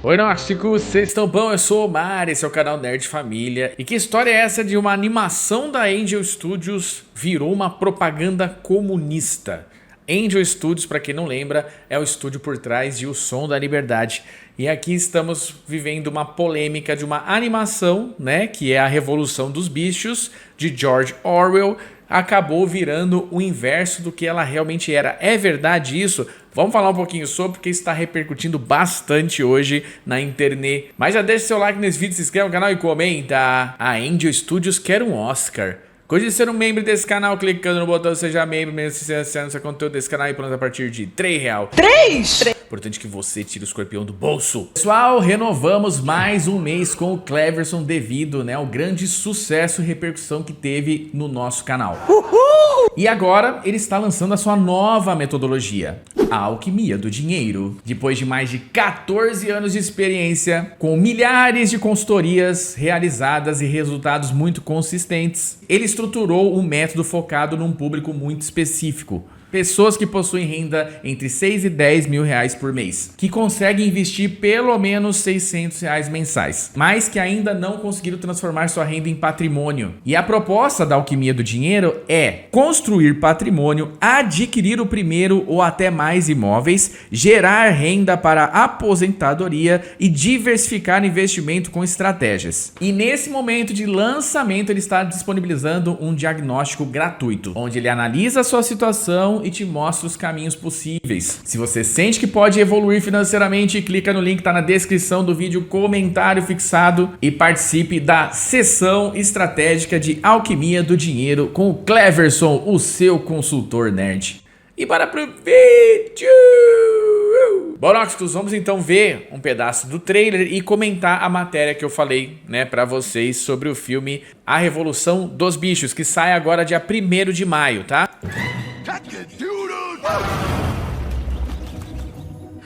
Oi, Nóxicos, vocês estão bom? Eu sou o Omar, esse é o canal Nerd Família. E que história é essa de uma animação da Angel Studios virou uma propaganda comunista? Angel Studios, para quem não lembra, é o estúdio por trás de O Som da Liberdade. E aqui estamos vivendo uma polêmica de uma animação, né, que é A Revolução dos Bichos, de George Orwell, acabou virando o inverso do que ela realmente era. É verdade isso? Vamos falar um pouquinho sobre, porque isso está repercutindo bastante hoje na internet. Mas já deixa seu like nesse vídeo, se inscreve no canal e comenta. A Angel Studios quer um Oscar. Coisa de ser um membro desse canal, clicando no botão Seja Membro, mesmo se você acessa o conteúdo desse canal e pronto a partir de R$3. 3! Importante que você tire o escorpião do bolso. Pessoal, renovamos mais um mês com o Cleverson devido, né, ao grande sucesso e repercussão que teve no nosso canal. Uhul! E agora ele está lançando a sua nova metodologia, a Alquimia do Dinheiro. Depois de mais de 14 anos de experiência, com milhares de consultorias realizadas e resultados muito consistentes, ele estruturou um método focado num público muito específico. Pessoas que possuem renda entre 6 e 10 mil reais por mês, que conseguem investir pelo menos 600 reais mensais, mas que ainda não conseguiram transformar sua renda em patrimônio. E a proposta da Alquimia do Dinheiro é construir patrimônio, adquirir o primeiro ou até mais imóveis, gerar renda para a aposentadoria e diversificar investimento com estratégias. E nesse momento de lançamento ele está disponibilizando um diagnóstico gratuito, onde ele analisa a sua situação e te mostra os caminhos possíveis. Se você sente que pode evoluir financeiramente, clica no link que está na descrição do vídeo, comentário fixado, e participe da sessão estratégica de Alquimia do Dinheiro com o Cleverson, o seu consultor nerd. E bora pro vídeo! Bom, Nóxicos, vamos então ver um pedaço do trailer e comentar a matéria que eu falei, né, pra vocês sobre o filme A Revolução dos Bichos, que sai agora dia 1º de maio, tá?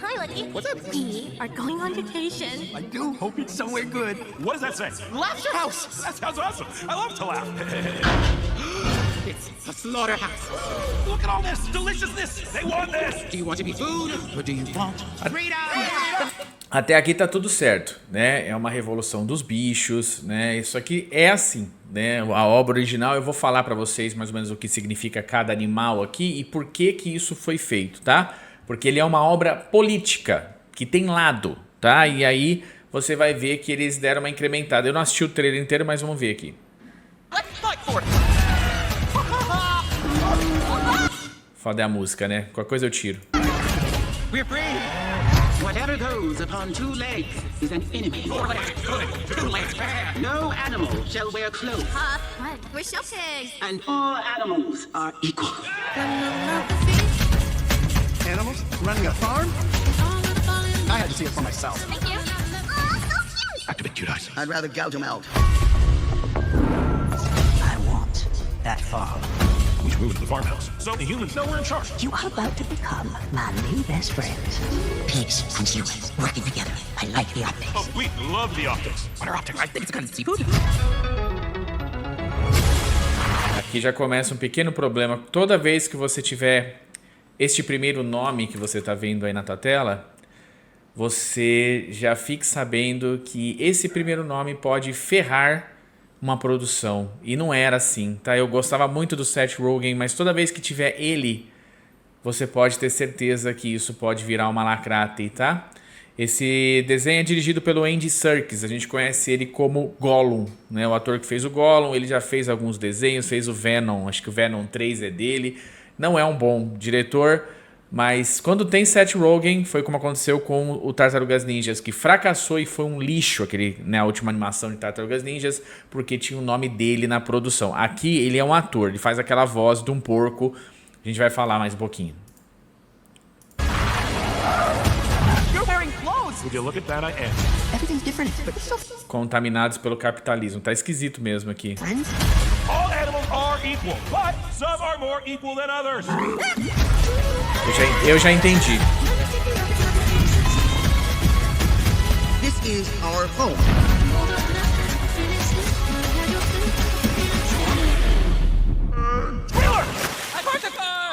Hi, Lucky. What's up? We are going on vacation. I do hope it's somewhere good. What does that say? Laughter House. That sounds awesome. I love to laugh. It's a slaughterhouse. Look at all this deliciousness. They want this. Do you want to be food or do you want freedom? Até aqui tá tudo certo, né? É uma revolução dos bichos, né? Isso aqui é assim, né? A obra original, eu vou falar pra vocês mais ou menos o que significa cada animal aqui e por que que isso foi feito, tá? Porque ele é uma obra política, que tem lado, tá? E aí você vai ver que eles deram uma incrementada. Eu não assisti o trailer inteiro, mas vamos ver aqui. Foda é a música, né? Qualquer coisa eu tiro. We're free. Whatever goes upon two legs is an enemy. No animal shall wear clothes. What? We're show pigs. And all animals are equal. Animals running a farm? I had to see it for myself. Thank you. Oh, so cute. Activate Judas. I'd rather gouge them out. I want that farm. We should move into the farmhouse. So the humans know we're in charge. You are about to become my new best friends. Pigs and humans working together. I like the optics. Oh, we love the optics. What are optics? I think it's kind of seafood. Aqui já começa um pequeno problema. Toda vez que você tiver este primeiro nome que você está vendo aí na tua tela, você já fique sabendo que esse primeiro nome pode ferrar uma produção. E não era assim, tá? Eu gostava muito do Seth Rogen, mas toda vez que tiver ele, você pode ter certeza que isso pode virar uma lacrate, tá? Esse desenho é dirigido pelo Andy Serkis, a gente conhece ele como Gollum, né? O ator que fez o Gollum, ele já fez alguns desenhos, fez o Venom, acho que o Venom 3 é dele. Não é um bom diretor, mas quando tem Seth Rogen, foi como aconteceu com o Tartarugas Ninjas, que fracassou e foi um lixo né, a última animação de Tartarugas Ninjas, porque tinha o nome dele na produção. Aqui ele é um ator, ele faz aquela voz de um porco, a gente vai falar mais um pouquinho. Would you look at that? I am. Everything's different. Contaminados pelo capitalismo, tá esquisito mesmo aqui. All animals are equal, but some are more equal than others. Eu já entendi. This is our home.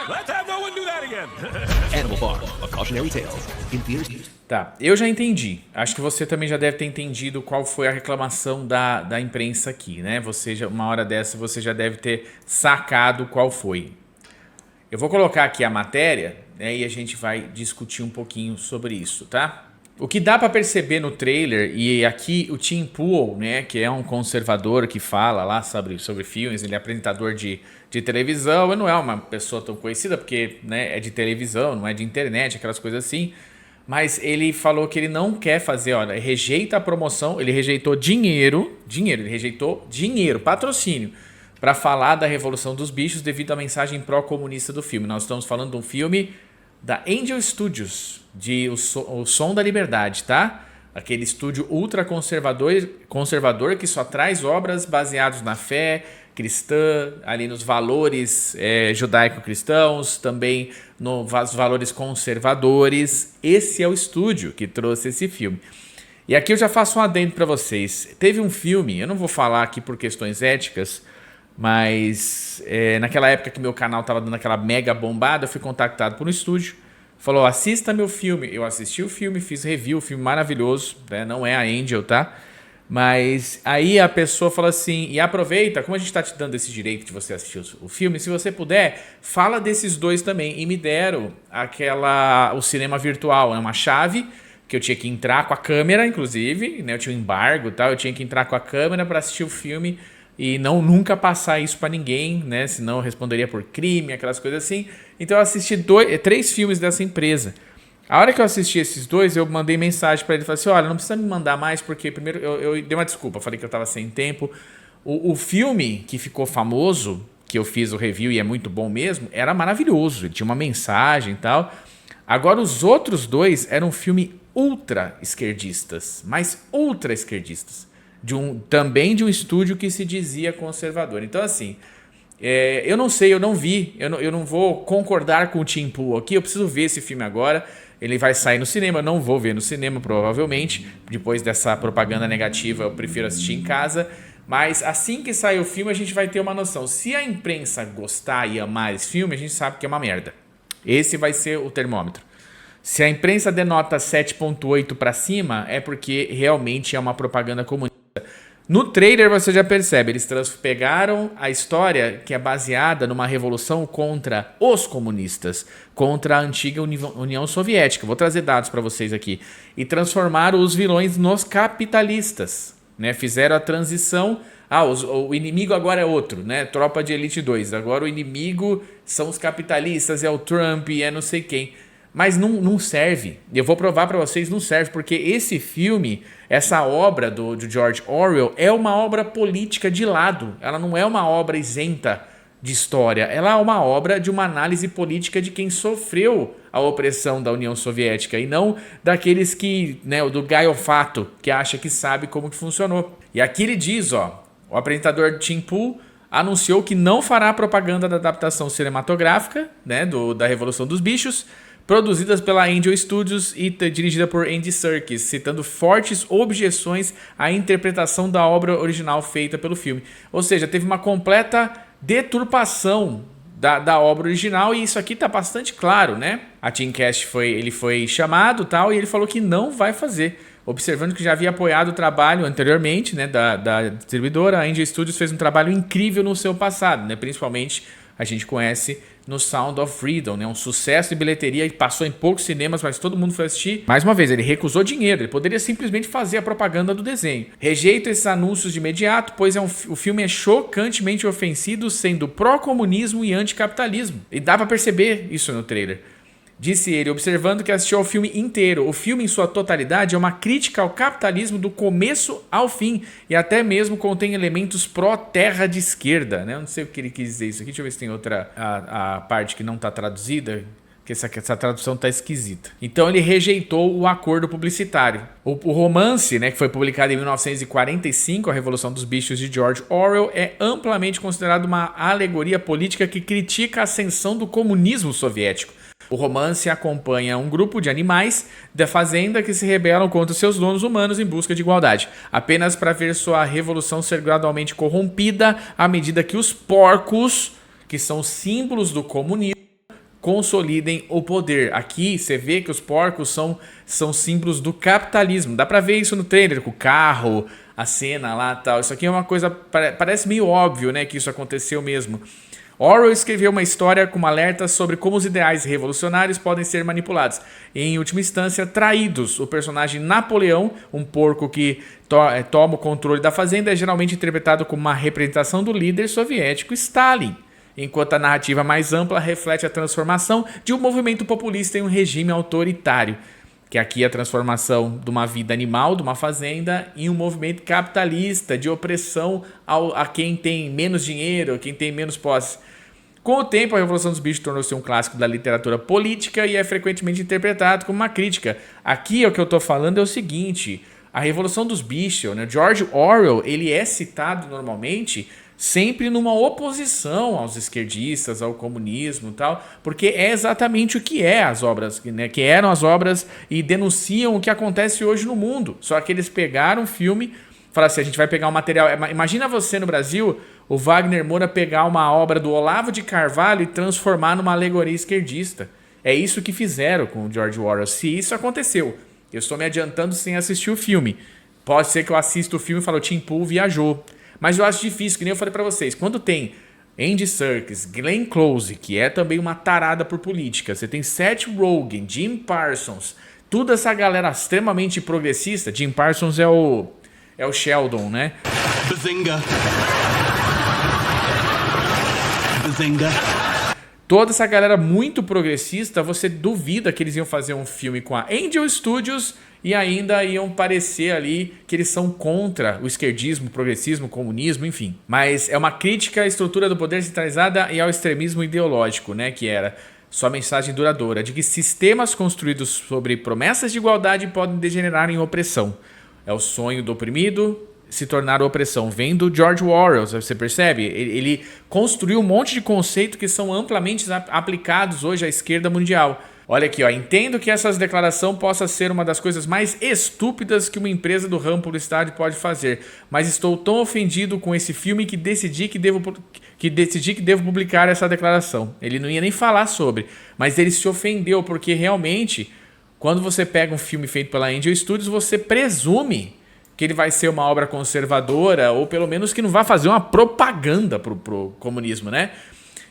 Let's have no one do that again. Animal Farm, a cautionary tale. In theaters. Tá, eu já entendi. Acho que você também já deve ter entendido qual foi a reclamação da imprensa aqui, né? Uma hora dessa você já deve ter sacado qual foi. Eu vou colocar aqui a matéria, né, e a gente vai discutir um pouquinho sobre isso, tá? O que dá pra perceber no trailer, e aqui o Tim Pool, né, que é um conservador que fala lá sobre filmes, ele é apresentador de televisão, ele não é uma pessoa tão conhecida porque, né, é de televisão, não é de internet, aquelas coisas assim, mas ele falou que ele não quer fazer, olha, rejeita a promoção, ele rejeitou patrocínio, para falar da Revolução dos Bichos devido à mensagem pró-comunista do filme. Nós estamos falando de um filme da Angel Studios, de O Som da Liberdade, tá? Aquele estúdio ultra conservador que só traz obras baseadas na fé cristã, ali nos valores judaico-cristãos, também nos valores conservadores. Esse é o estúdio que trouxe esse filme. E aqui eu já faço um adendo para vocês. Teve um filme, eu não vou falar aqui por questões éticas, mas naquela época que meu canal estava dando aquela mega bombada, eu fui contactado por um estúdio, falou, assista meu filme. Eu assisti o filme, fiz review, filme maravilhoso, né? Não é a Angel, tá? Mas aí a pessoa falou assim, e aproveita, como a gente está te dando esse direito de você assistir o filme, se você puder, fala desses dois também. E me deram o cinema virtual, é uma chave que eu tinha que entrar com a câmera, inclusive, né? Eu tinha um embargo e tal, eu tinha que entrar com a câmera para assistir o filme e nunca passar isso para ninguém, né? Senão eu responderia por crime, aquelas coisas assim. Então eu assisti 3 filmes dessa empresa. A hora que eu assisti esses dois, eu mandei mensagem para ele, falei assim, olha, não precisa me mandar mais, porque primeiro eu dei uma desculpa, falei que eu estava sem tempo. O filme que ficou famoso, que eu fiz o review e é muito bom mesmo, era maravilhoso, ele tinha uma mensagem e tal. Agora os outros dois eram filmes ultra esquerdistas, mas ultra esquerdistas. Também de um estúdio que se dizia conservador. Então assim, eu não sei, eu não vi, eu não vou concordar com o Tim Pool aqui, eu preciso ver esse filme agora. Ele vai sair no cinema, eu não vou ver no cinema provavelmente, depois dessa propaganda negativa eu prefiro assistir em casa, mas assim que sair o filme a gente vai ter uma noção. Se a imprensa gostar e amar esse filme, a gente sabe que é uma merda. Esse vai ser o termômetro. Se a imprensa denota 7.8 para cima, é porque realmente é uma propaganda comunista. No trailer você já percebe, eles pegaram a história que é baseada numa revolução contra os comunistas, contra a antiga União Soviética, vou trazer dados para vocês aqui, e transformaram os vilões nos capitalistas, né? Fizeram a transição, o inimigo agora é outro, né? Tropa de Elite 2, agora o inimigo são os capitalistas, é o Trump, é não sei quem. Mas não serve. Eu vou provar para vocês, não serve, porque esse filme, essa obra do George Orwell, é uma obra política de lado. Ela não é uma obra isenta de história. Ela é uma obra de uma análise política de quem sofreu a opressão da União Soviética e não daqueles que, né, do gaiofato, que acha que sabe como que funcionou. E aqui ele diz, ó, o apresentador Tim Pool anunciou que não fará propaganda da adaptação cinematográfica, né, da Revolução dos Bichos, produzidas pela Angel Studios e dirigida por Andy Serkis, citando fortes objeções à interpretação da obra original feita pelo filme. Ou seja, teve uma completa deturpação da obra original e isso aqui está bastante claro, né? A Teamcast foi chamado tal, e ele falou que não vai fazer. Observando que já havia apoiado o trabalho anteriormente, né, da distribuidora, a Angel Studios fez um trabalho incrível no seu passado, né? Principalmente a gente conhece no Sound of Freedom, né? Um sucesso de bilheteria que passou em poucos cinemas, mas todo mundo foi assistir. Mais uma vez, ele recusou dinheiro, ele poderia simplesmente fazer a propaganda do desenho. Rejeito esses anúncios de imediato, pois o filme é chocantemente ofensivo, sendo pró-comunismo e anticapitalismo. E dá pra perceber isso no trailer. Disse ele, observando que assistiu ao filme inteiro. O filme, em sua totalidade, é uma crítica ao capitalismo do começo ao fim. E até mesmo contém elementos pró-terra de esquerda, né? Eu não sei o que ele quis dizer isso aqui. Deixa eu ver se tem outra a parte que não está traduzida. Que essa tradução está esquisita. Então ele rejeitou o acordo publicitário. O romance, né, que foi publicado em 1945, A Revolução dos Bichos, de George Orwell, é amplamente considerado uma alegoria política que critica a ascensão do comunismo soviético. O romance acompanha um grupo de animais da fazenda que se rebelam contra seus donos humanos em busca de igualdade, apenas para ver sua revolução ser gradualmente corrompida à medida que os porcos, que são símbolos do comunismo, consolidem o poder. Aqui você vê que os porcos são símbolos do capitalismo. Dá pra ver isso no trailer, com o carro, a cena lá e tal. Isso aqui é uma coisa, parece meio óbvio, né, que isso aconteceu mesmo. Orwell escreveu uma história com um alerta sobre como os ideais revolucionários podem ser manipulados. Em última instância, traídos. O personagem Napoleão, um porco que toma o controle da fazenda, é geralmente interpretado como uma representação do líder soviético Stalin, enquanto a narrativa mais ampla reflete a transformação de um movimento populista em um regime autoritário, que aqui é a transformação de uma vida animal, de uma fazenda, em um movimento capitalista, de opressão a quem tem menos dinheiro, a quem tem menos posse. Com o tempo, a Revolução dos Bichos tornou-se um clássico da literatura política e é frequentemente interpretado como uma crítica. Aqui o que eu estou falando é o seguinte: a Revolução dos Bichos, né, George Orwell, ele é citado normalmente sempre numa oposição aos esquerdistas, ao comunismo e tal, porque é exatamente o que é as obras, né, que eram as obras e denunciam o que acontece hoje no mundo. Só que eles pegaram um filme, falaram assim, a gente vai pegar um material... Imagina você no Brasil, o Wagner Moura pegar uma obra do Olavo de Carvalho e transformar numa alegoria esquerdista. É isso que fizeram com o George Orwell. Se isso aconteceu, eu estou me adiantando sem assistir o filme. Pode ser que eu assista o filme e fale, o Tim Pool viajou. Mas eu acho difícil, que nem eu falei pra vocês. Quando tem Andy Serkis, Glenn Close, que é também uma tarada por política. Você tem Seth Rogen, Jim Parsons. Toda essa galera extremamente progressista. Jim Parsons é o Sheldon, né? Bazinga. Bazinga. Toda essa galera muito progressista, você duvida que eles iam fazer um filme com a Angel Studios e ainda iam parecer ali que eles são contra o esquerdismo, o progressismo, o comunismo, enfim. Mas é uma crítica à estrutura do poder centralizada e ao extremismo ideológico, né? Que era sua mensagem duradoura, de que sistemas construídos sobre promessas de igualdade podem degenerar em opressão. É o sonho do oprimido se tornar opressão. Vem do George Orwell, você percebe? Ele construiu um monte de conceitos que são amplamente aplicados hoje à esquerda mundial. Olha aqui, ó, entendo que essa declaração possa ser uma das coisas mais estúpidas que uma empresa do ramo publicidade pode fazer, mas estou tão ofendido com esse filme que decidi que devo publicar essa declaração. Ele não ia nem falar sobre, mas ele se ofendeu porque realmente, quando você pega um filme feito pela Angel Studios, você presume que ele vai ser uma obra conservadora ou pelo menos que não vai fazer uma propaganda pro comunismo, né?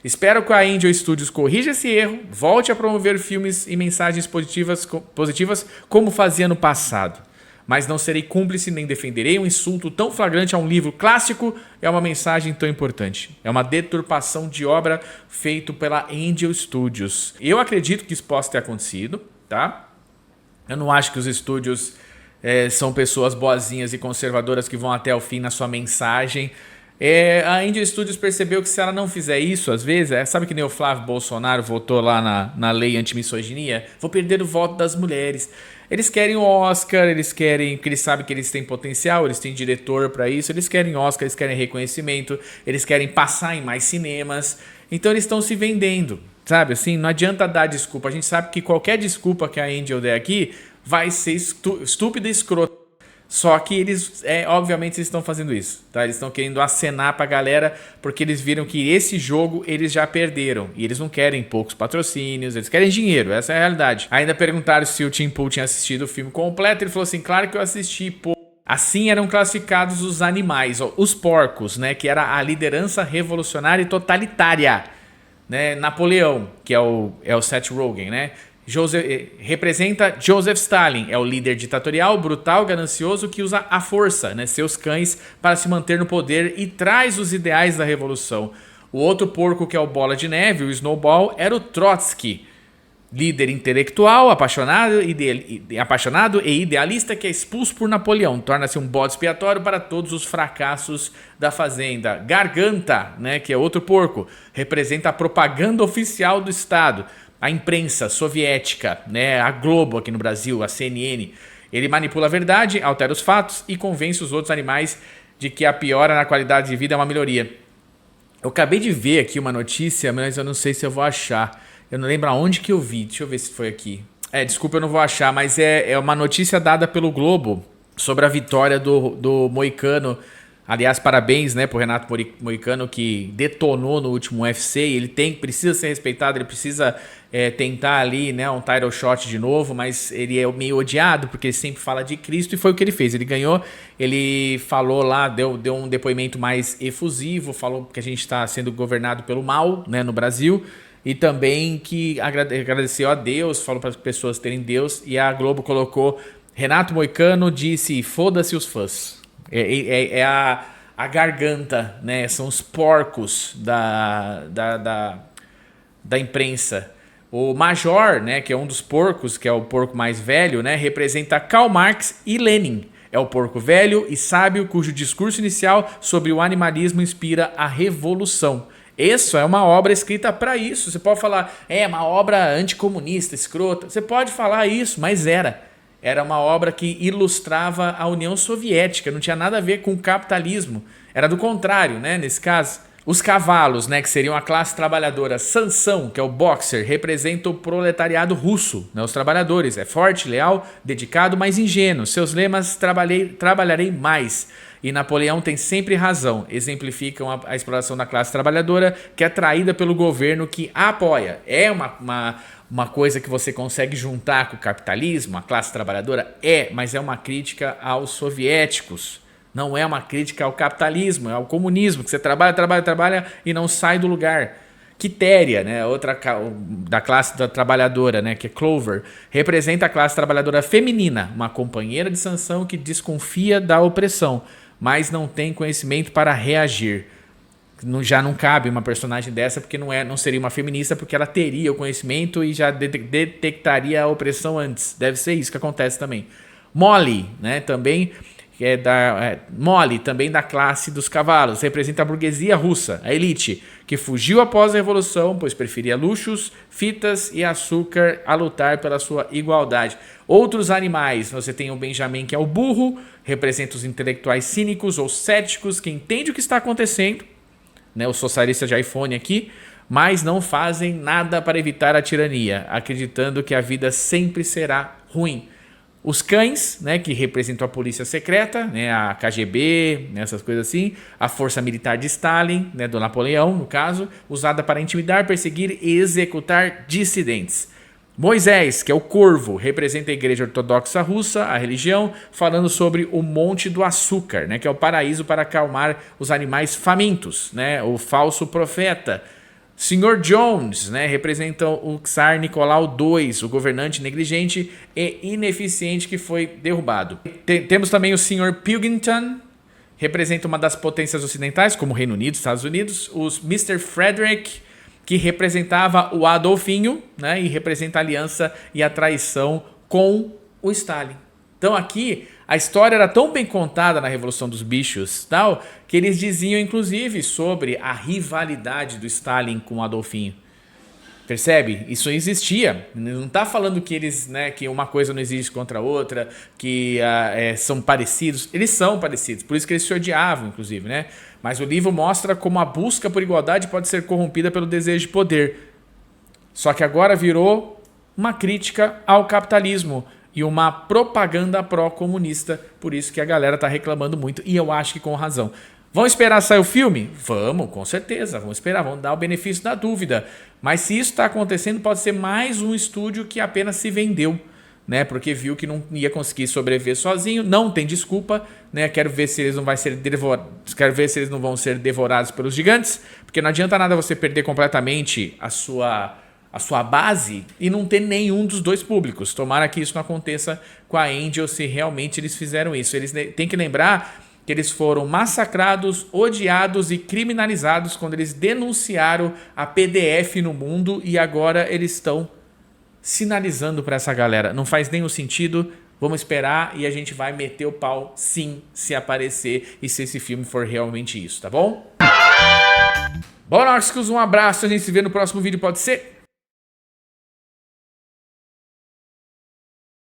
Espero que a Angel Studios corrija esse erro, volte a promover filmes e mensagens positivas como fazia no passado. Mas não serei cúmplice nem defenderei um insulto tão flagrante a um livro clássico e a uma mensagem tão importante. É uma deturpação de obra feita pela Angel Studios. Eu acredito que isso possa ter acontecido, tá? Eu não acho que os estúdios são pessoas boazinhas e conservadoras que vão até o fim na sua mensagem. A Angel Studios percebeu que se ela não fizer isso, às vezes, sabe que nem o Flávio Bolsonaro votou lá na lei anti-misoginia? Vou perder o voto das mulheres. Eles querem o Oscar, porque eles sabem que eles têm potencial, eles têm diretor pra isso, eles querem Oscar, eles querem reconhecimento, eles querem passar em mais cinemas. Então eles estão se vendendo, sabe? Assim, não adianta dar desculpa. A gente sabe que qualquer desculpa que a Angel der aqui vai ser estúpida e escrota. Só que eles, obviamente, eles estão fazendo isso, tá? Eles estão querendo acenar pra galera porque eles viram que esse jogo eles já perderam. E eles não querem poucos patrocínios, eles querem dinheiro, essa é a realidade. Ainda perguntaram se o Tim Pool tinha assistido o filme completo, ele falou assim, claro que eu assisti, pô. Assim eram classificados os animais, ó, os porcos, né? Que era a liderança revolucionária e totalitária, né? Napoleão, que é o Seth Rogen, né? Representa Joseph Stalin, é o líder ditatorial, brutal, ganancioso que usa a força, né, seus cães, para se manter no poder e traz os ideais da revolução. O outro porco, que é o Bola de Neve, o Snowball, era o Trotsky, líder intelectual, apaixonado e idealista, que é expulso por Napoleão, torna-se um bode expiatório para todos os fracassos da fazenda. Garganta, né, que é outro porco, representa a propaganda oficial do Estado. A imprensa soviética, né, a Globo aqui no Brasil, a CNN. Ele manipula a verdade, altera os fatos e convence os outros animais de que a piora na qualidade de vida é uma melhoria. Eu acabei de ver aqui uma notícia, mas eu não sei se eu vou achar. Eu não lembro aonde que eu vi. Deixa eu ver se foi aqui. Desculpa, eu não vou achar, mas é uma notícia dada pelo Globo sobre a vitória do Moicano Aliás, parabéns, né, pro Renato Moicano, que detonou no último UFC. Ele precisa ser respeitado, ele precisa tentar ali, né, um title shot de novo, mas ele é meio odiado porque ele sempre fala de Cristo, e foi o que ele fez. Ele ganhou, ele falou lá, deu um depoimento mais efusivo, falou que a gente está sendo governado pelo mal, né, no Brasil, e também que agradeceu a Deus, falou para as pessoas terem Deus, e a Globo colocou: Renato Moicano disse, foda-se os fãs. É a garganta, né? São os porcos da imprensa. O Major, né, que é um dos porcos, que é o porco mais velho, né, representa Karl Marx e Lenin. É o porco velho e sábio cujo discurso inicial sobre o animalismo inspira a revolução. Isso é uma obra escrita para isso. Você pode falar, uma obra anticomunista, escrota. Você pode falar isso, mas era uma obra que ilustrava a União Soviética, não tinha nada a ver com o capitalismo. Era do contrário, né, nesse caso. Os cavalos, né, que seriam a classe trabalhadora. Sansão, que é o boxer, representa o proletariado russo, né, os trabalhadores. É forte, leal, dedicado, mas ingênuo. Seus lemas: trabalharei mais. E Napoleão tem sempre razão. Exemplificam a exploração da classe trabalhadora, que é traída pelo governo que a apoia. É uma coisa que você consegue juntar com o capitalismo, a classe trabalhadora? Mas é uma crítica aos soviéticos. Não é uma crítica ao capitalismo, é ao comunismo, que você trabalha e não sai do lugar. Quitéria, né, outra da classe da trabalhadora, né, que é Clover, representa a classe trabalhadora feminina, uma companheira de Sansão que desconfia da opressão, mas não tem conhecimento para reagir. Já não cabe uma personagem dessa, porque não seria uma feminista, porque ela teria o conhecimento e já detectaria a opressão antes. Deve ser isso que acontece também. Molly, né, também... Molly, também da classe dos cavalos, representa a burguesia russa, a elite, que fugiu após a revolução, pois preferia luxos, fitas e açúcar a lutar pela sua igualdade. Outros animais, você tem o Benjamin, que é o burro, representa os intelectuais cínicos ou céticos, que entendem o que está acontecendo, né, os socialistas de iPhone aqui, mas não fazem nada para evitar a tirania, acreditando que a vida sempre será ruim. Os cães, né, que representam a polícia secreta, né, a KGB, né, essas coisas assim. A força militar de Stalin, né, do Napoleão, no caso, usada para intimidar, perseguir e executar dissidentes. Moisés, que é o corvo, representa a Igreja Ortodoxa Russa, a religião, falando sobre o Monte do Açúcar, né, que é o paraíso para acalmar os animais famintos, né, o falso profeta. Sr. Jones, né, representa o Tsar Nicolau II, o governante negligente e ineficiente que foi derrubado. Temos também o Sr. Pilkington, representa uma das potências ocidentais, como o Reino Unido, Estados Unidos. Os Mr. Frederick, que representava o Adolfinho, né, e representa a aliança e a traição com o Stalin. Então aqui a história era tão bem contada na Revolução dos Bichos, tal, que eles diziam inclusive sobre a rivalidade do Stalin com o Adolfinho. Percebe? Isso existia. Não está falando que eles, né, que uma coisa não existe contra a outra, que são parecidos. Eles são parecidos, por isso que eles se odiavam, inclusive, né? Mas o livro mostra como a busca por igualdade pode ser corrompida pelo desejo de poder. Só que agora virou uma crítica ao capitalismo e uma propaganda pró-comunista, por isso que a galera tá reclamando muito, e eu acho que com razão. Vamos esperar sair o filme? Vamos, com certeza, vamos esperar, vamos dar o benefício da dúvida. Mas se isso está acontecendo, pode ser mais um estúdio que apenas se vendeu, né? Porque viu que não ia conseguir sobreviver sozinho, não tem desculpa, né? Quero ver se eles não vão ser devorados pelos gigantes, porque não adianta nada você perder completamente a sua base e não ter nenhum dos dois públicos. Tomara que isso não aconteça com a Angel, se realmente eles fizeram isso. Eles têm que lembrar que eles foram massacrados, odiados e criminalizados quando eles denunciaram a PDF no mundo, e agora eles estão sinalizando para essa galera. Não faz nenhum sentido. Vamos esperar e a gente vai meter o pau, sim, se aparecer e se esse filme for realmente isso, tá bom? Bom, Noxicus, um abraço. A gente se vê no próximo vídeo, pode ser?